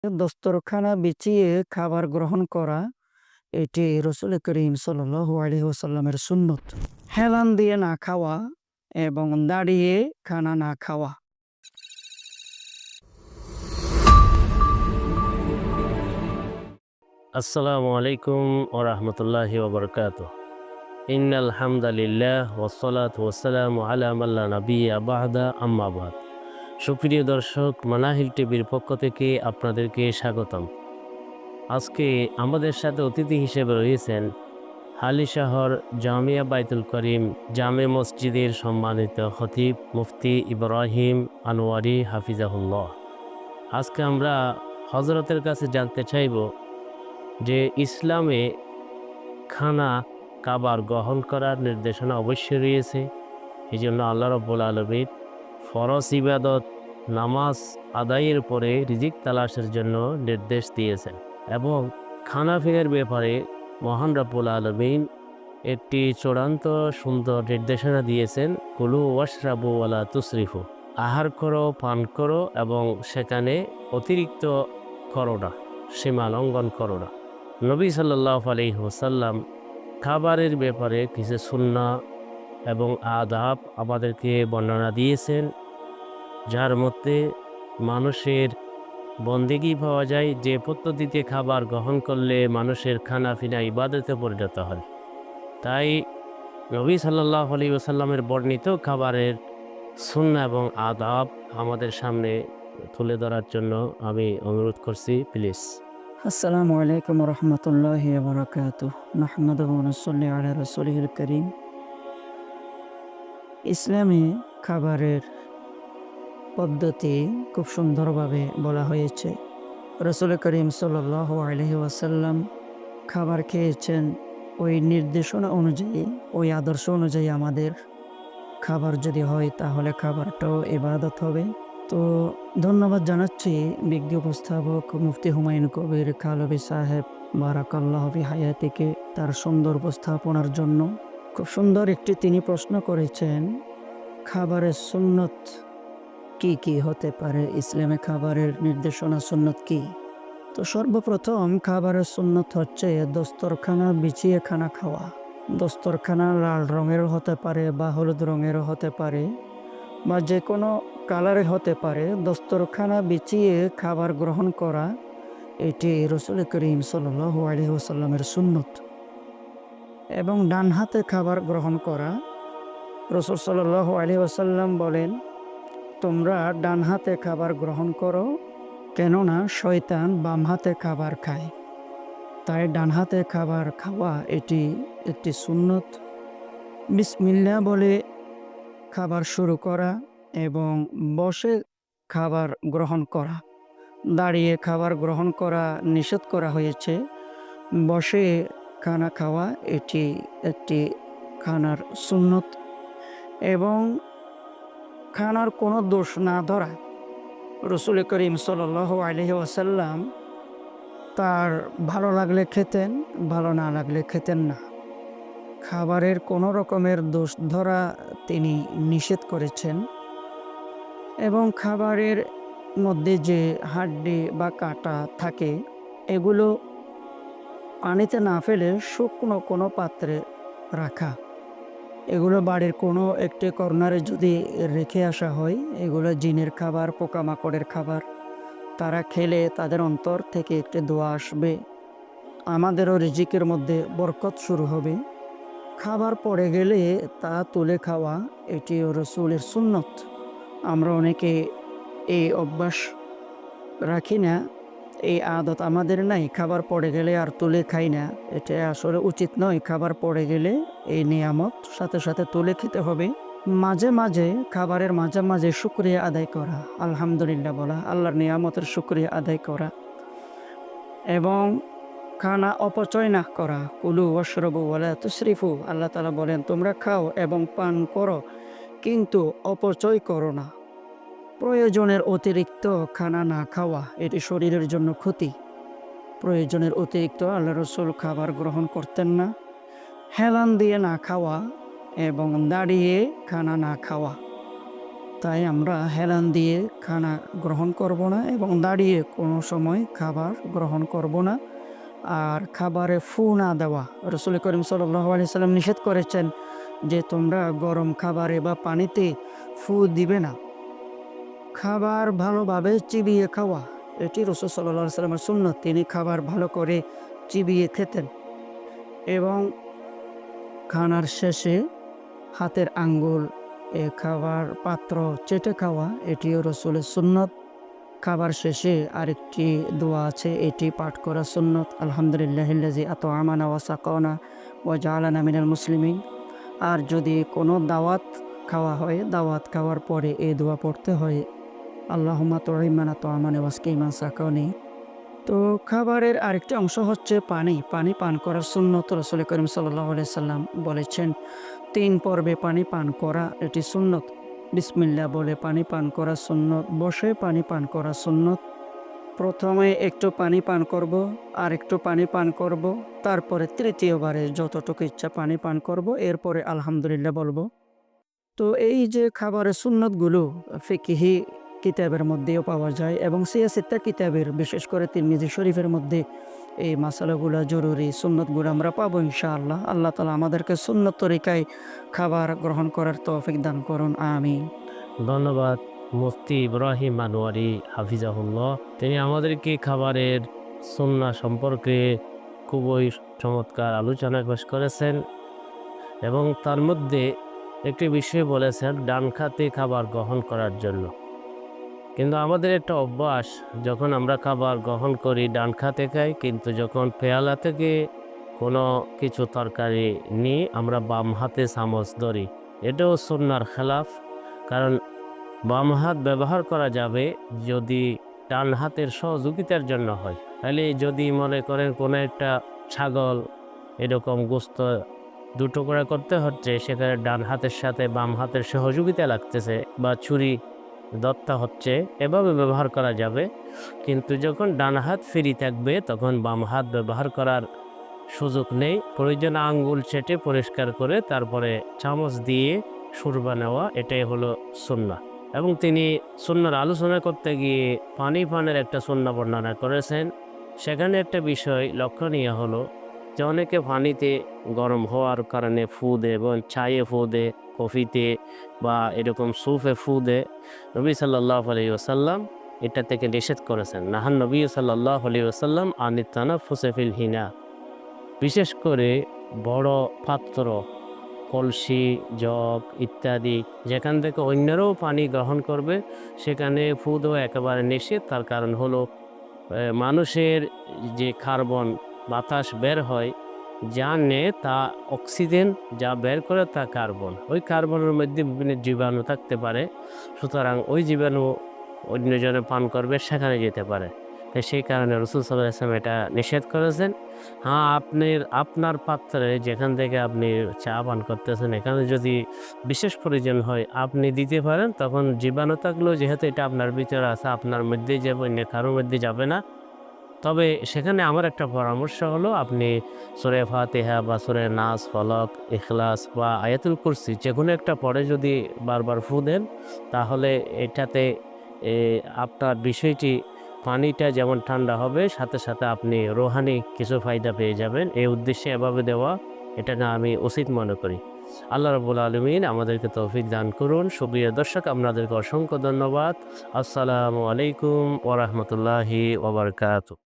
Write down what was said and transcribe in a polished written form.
দস্তরখানা বিছিয়ে খাবার গ্রহণ করা এটি রসুল করিম সাল্লাল্লাহু আলাইহি ওয়াসাল্লামের সুন্নত। হেলান দিয়ে না খাওয়া এবং দাঁড়িয়ে খানা না খাওয়া। আসসালামু আলাইকুম ওয়া রাহমাতুল্লাহি ওয়া বারাকাতুহু। ইন্নাল হামদালিল্লাহ ওয়াসসালাতু ওয়াসসালামু আলা মান লা নাবিয়্যা বা'দা আম্মা বা'দ। সুপ্রিয় দর্শক, মানাহিল টিভির পক্ষ থেকে আপনাদেরকে স্বাগতম। আজকে আমাদের সাথে অতিথি হিসেবে রয়েছেন হালিশহর জামিয়া বাইতুল করিম জামে মসজিদের সম্মানিত খতিব মুফতি ইব্রাহিম আনোয়ারি হাফিজাহুল্লাহ। আজকে আমরা হযরতের কাছে জানতে চাইব যে ইসলামে খানা খাবার গ্রহণ করার নির্দেশনা অবশ্যই রয়েছে। এই জন্য আল্লাহ রাব্বুল আলামিন ফরজ ইবাদত নামাজ আদায়ের পরে রিজিক তালাশের জন্য নির্দেশ দিয়েছেন এবং খানা ফেরের ব্যাপারে মহান রাব্বুল আলামিন একটি চূড়ান্ত সুন্দর নির্দেশনা দিয়েছেন, কুলু ওয়াশরাবু ওয়ালা তুসরিফু, আহার করো, পান করো এবং সেখানে অতিরিক্ত করো না, সীমা লঙ্ঘন করো না। নবী সাল্লাল্লাহু আলাইহি ওয়াসাল্লাম খাবারের ব্যাপারে কিছু সুন্নাহ এবং আদাব আমাদেরকে বর্ণনা দিয়েছেন, যার মধ্যে মানুষের বন্দেগী পাওয়া যায়, যে পদ্ধতিতে খাবার গ্রহণ করলে মানুষের খানাপিনা ইবাদতে পরিণত হয়। তাই নবী সাল্লাল্লাহু আলাইহি ওয়াসাল্লামের বর্ণিত খাবারের সুন্নাহ এবং আদাব আমাদের সামনে তুলে ধরার জন্য আমি অনুরোধ করছি, প্লিজ। আসসালামু আলাইকুম ওয়া রাহমাতুল্লাহি ওয়া বারাকাতুহু। নাহমাদুহু ওয়া নুসাল্লি আলা রাসূলিহিল কারীম। ইসলামে খাবারের পদ্ধতি খুব সুন্দরভাবে বলা হয়েছে। রসুল করিম সাল্লাল্লাহু আলাইহি ওয়াসাল্লাম খাবার খেয়েছেন ওই নির্দেশনা অনুযায়ী, ওই আদর্শ অনুযায়ী আমাদের খাবার যদি হয় তাহলে খাবারটাও ইবাদত হবে। তো ধন্যবাদ জানাচ্ছি বিজ্ঞ উপস্থাপক মুফতি হুমায়ুন কবির কালবি সাহেব, বারাকাল্লাহু ফি হায়াতিকে, তার সুন্দর উপস্থাপনার জন্য। খুব সুন্দর একটি তিনি প্রশ্ন করেছেন, খাবারের সুন্নত কি কি হতে পারে, ইসলামে খাবারের নির্দেশনা সুন্নত কি? তো সর্বপ্রথম খাবারের সুন্নত হচ্ছে দস্তরখানা বিছিয়ে খানা খাওয়া। দস্তরখানা লাল রঙেরও হতে পারে বা হলুদ রঙেরও হতে পারে বা যে কোনো কালারের হতে পারে। দস্তরখানা বিছিয়ে খাবার গ্রহণ করা এটি রসুল করিম সাল্লাল্লাহু আলাইহি ওয়াসাল্লামের সুন্নত। এবং ডান হাতে খাবার গ্রহণ করা, রসুল সাল্লাল্লাহু আলাইহি ওয়াসাল্লাম বলেন, তোমরা ডান হাতে খাবার গ্রহণ করো, কেননা শয়তান বাম হাতে খাবার খায়। তাই ডান হাতে খাবার খাওয়া এটি একটি সুন্নত। বিসমিল্লাহ বলে খাবার শুরু করা এবং বসে খাবার গ্রহণ করা। দাঁড়িয়ে খাবার গ্রহণ করা নিষেধ করা হয়েছে। বসে খানা খাওয়া এটি একটি খানার সুন্নত। এবং খানার কোনো দোষ না ধরা। রসুল করিম সাল্লাল্লাহু আলাইহি ওয়াসাল্লাম তার ভালো লাগলে খেতেন, ভালো না লাগলে খেতেন না। খাবারের কোনো রকমের দোষ ধরা তিনি নিষেধ করেছেন। এবং খাবারের মধ্যে যে হাড্ডি বা কাঁটা থাকে এগুলো পানিতে না ফেলে শুকনো কোনো পাত্রে রাখা। এগুলো বাড়ির কোনো একটি কর্নারে যদি রেখে আসা হয়, এগুলো জিনের খাবার, পোকামাকড়ের খাবার। তারা খেলে তাদের অন্তর থেকে একটি দোয়া আসবে, আমাদেরও রিজিকের মধ্যে বরকত শুরু হবে। খাবার পড়ে গেলে তা তুলে খাওয়া এটি রসুলের সুন্নত। আমরা অনেকে এই অভ্যাস রাখি না, এই আদত আমাদের নাই। খাবার পড়ে গেলে আর তুলে খাই না, এটা আসলে উচিত নয়। খাবার পড়ে গেলে এই নিয়ামত সাথে সাথে তুলে খেতে হবে। মাঝে মাঝে খাবারের মাঝে মাঝে শুকরিয়া আদায় করা, আলহামদুলিল্লাহ বলা, আল্লাহর নিয়ামতের শুকরিয়া আদায় করা। এবং খানা অপচয় না করা। কুলু ওয়াশরাবু ওয়ালা তুসরিফু, আল্লাহ তাআলা বলেন তোমরা খাও এবং পান করো, কিন্তু অপচয় করো না। প্রয়োজনের অতিরিক্ত খানা না খাওয়া এটি শরীরের জন্য ক্ষতি। প্রয়োজনের অতিরিক্ত আল্লাহ রসুল খাবার গ্রহণ করতেন না। হেলান দিয়ে না খাওয়া এবং দাঁড়িয়ে খানা না খাওয়া। তাই আমরা হেলান দিয়ে খানা গ্রহণ করব না এবং দাঁড়িয়ে কোনো সময় খাবার গ্রহণ করব না। আর খাবারে ফু না দেওয়া, রসুল করিম সাল্লাল্লাহু আলাইহি সাল্লাম নিষেধ করেছেন যে তোমরা গরম খাবারে বা পানিতে ফু দিবে না। খাবার ভালোভাবে চিবিয়ে খাওয়া, এটি রসুল সাল্লাল্লাহু আলাইহি সাল্লামের সুন্নত। তিনি খাবার ভালো করে চিবিয়ে খেতেন এবং খানার শেষে হাতের আঙ্গুল খাবার পাত্র চেটে খাওয়া, এটিও রসুলের সুন্নত। খাবার শেষে আরেকটি দোয়া আছে, এটি পাঠ করা সুন্নত। আলহামদুলিল্লাহিল্লাযী আত'আমানা ওয়া সাকানা ওয়া জাআলানা মিনাল মুসলিমিন। আর যদি কোনো দাওয়াত খাওয়া হয়, দাওয়াত খাওয়ার পরে এই দোয়া পড়তে হয়, আল্লাহুম্মা তু'ইম্মানা তু'আমান ওয়াসকিমান সাকানি। তো খাবারের আরেকটি অংশ হচ্ছে পানি। পানি পান করার সুন্নত। রাসূল করিম সাল্লাল্লাহু আলাইহি সাল্লাম বলেছেন ৩ পর্বে পানি পান করা এটি সুন্নত। বিসমিল্লাহ বলে পানি পান করা সুন্নত, বসে পানি পান করা সুন্নত। প্রথমে একটু পানি পান করব, আর একটু পানি পান করব, তারপরে তৃতীয়বারে যতটুকু ইচ্ছা পানি পান করব, এরপরে আলহামদুলিল্লাহ বলবো। তো এই যে খাবারের সুন্নতগুলো ফিকহি কিতাবের মধ্যেও পাওয়া যায় এবং সিয়াসিত্তা কিতাবের, বিশেষ করে তিরমিজি শরীফের মধ্যে এই মাসালাগুলা জরুরি সুন্নতগুলো আমরা পাবো ইনশাআল্লাহ। আল্লাহ তাআলা আমাদেরকে সুন্নত তরিকায় খাবার গ্রহণ করার তৌফিক দান করুন, আমিন। ধন্যবাদ মুফতি ইব্রাহিম আনোয়ারি হাফিজাহুল্লাহ। তিনি আমাদেরকে খাবারের সুন্নাহ সম্পর্কে খুবই চমৎকার আলোচনা পেশ করেছেন এবং তার মধ্যে একটি বিষয় বলেছেন ডান খাতে খাবার গ্রহণ করার জন্য। কিন্তু আমাদের একটা অভ্যাস, যখন আমরা খাবার গ্রহণ করি ডান খাতে খাই, কিন্তু যখন পেয়ালা থেকে কোনো কিছু তরকারি নিয়ে আমরা বাম হাতে চামচ ধরি। এটাও সুন্নাহর খেলাফ। কারণ বাম হাত ব্যবহার করা যাবে যদি ডান হাতের সহযোগিতার জন্য হয়। তাহলে যদি মনে করেন কোনো একটা ছাগল এরকম গোস্ত দুটো করে করতে হচ্ছে, সেখানে ডান হাতের সাথে বাম হাতের সহযোগিতা লাগতেছে, বা ছুরি দত্তা হচ্ছে, এভাবে ব্যবহার করা যাবে। কিন্তু যখন ডান হাত ফ্রি থাকবে তখন বাম হাত ব্যবহার করার সুযোগ নেই। প্রয়োজন আঙ্গুল চেটে পরিষ্কার করে তারপরে চামচ দিয়ে সুরবা নেওয়া, এটাই হলো সুন্নাহ। এবং তিনি সুন্নাহর আলোচনা করতে গিয়ে পানি পানের একটা সুন্নাহ বর্ণনা করেছেন। সেখানে একটা বিষয় লক্ষণীয় হলো যে অনেকে পানিতে গরম হওয়ার কারণে ফু দেয় এবং চায়ে ফু দেয়, কফিতে বা এরকম স্যুপে ফু দেয়। নবী সাল্লাল্লাহু আলাইহি ওয়াসাল্লাম এটা থেকে নিষেধ করেছেন। নাহান নবী সাল্লাল্লাহু আলাইহি ওয়াসাল্লাম আনিত তানাফফুসি ফিল হিনা। বিশেষ করে বড় পাত্র, কলসি, জগ ইত্যাদি যেখান থেকে অন্যরাও পানি গ্রহণ করবে সেখানে ফু দেওয়া একেবারে নিষেধ। তার কারণ হলো মানুষের যে কার্বন বাতাস বের হয়, যা নেয় তা অক্সিজেন, যা বের করে তা কার্বন। ওই কার্বনের মধ্যে বিভিন্ন জীবাণু থাকতে পারে, সুতরাং ওই জীবাণু অন্যজনে পান করবে সেখানে যেতে পারে। তাই সেই কারণে রাসূল সাল্লাল্লাহু আলাইহি ওয়াসাল্লাম এটা নিষেধ করেছেন। হ্যাঁ, আপনার পাত্রে যেখান থেকে আপনি চা পান করতেছেন এখানে যদি বিশেষ প্রয়োজন হয় আপনি দিতে পারেন, তখন জীবাণু থাকলেও যেহেতু এটা আপনার ভিতরে আছে আপনার মধ্যেই যাবে, অন্য কারোর মধ্যে যাবে না। তবে সেখানে আমার একটা পরামর্শ হলো আপনি সূরা ফাতিহা বা সূরা নাস, ফলক, ইখলাস বা আয়াতুল কুরসি যেকোনো একটা পড়ে যদি বারবার ফু দেন, তাহলে এটাতে আপনার বিষয়টি পানিটা যেমন ঠান্ডা হবে, সাথে সাথে আপনি রোহানি কিছু ফায়দা পেয়ে যাবেন। এই উদ্দেশ্যে এভাবে দেওয়া এটা না আমি উচিত মনে করি। আল্লাহ রাব্বুল আলামিন আমাদেরকে তৌফিক দান করুন। সুপ্রিয় দর্শক, আপনাদেরকে অসংখ্য ধন্যবাদ। আসসালামু আলাইকুম ওয়া রাহমাতুল্লাহি ওয়া বারাকাতুহু।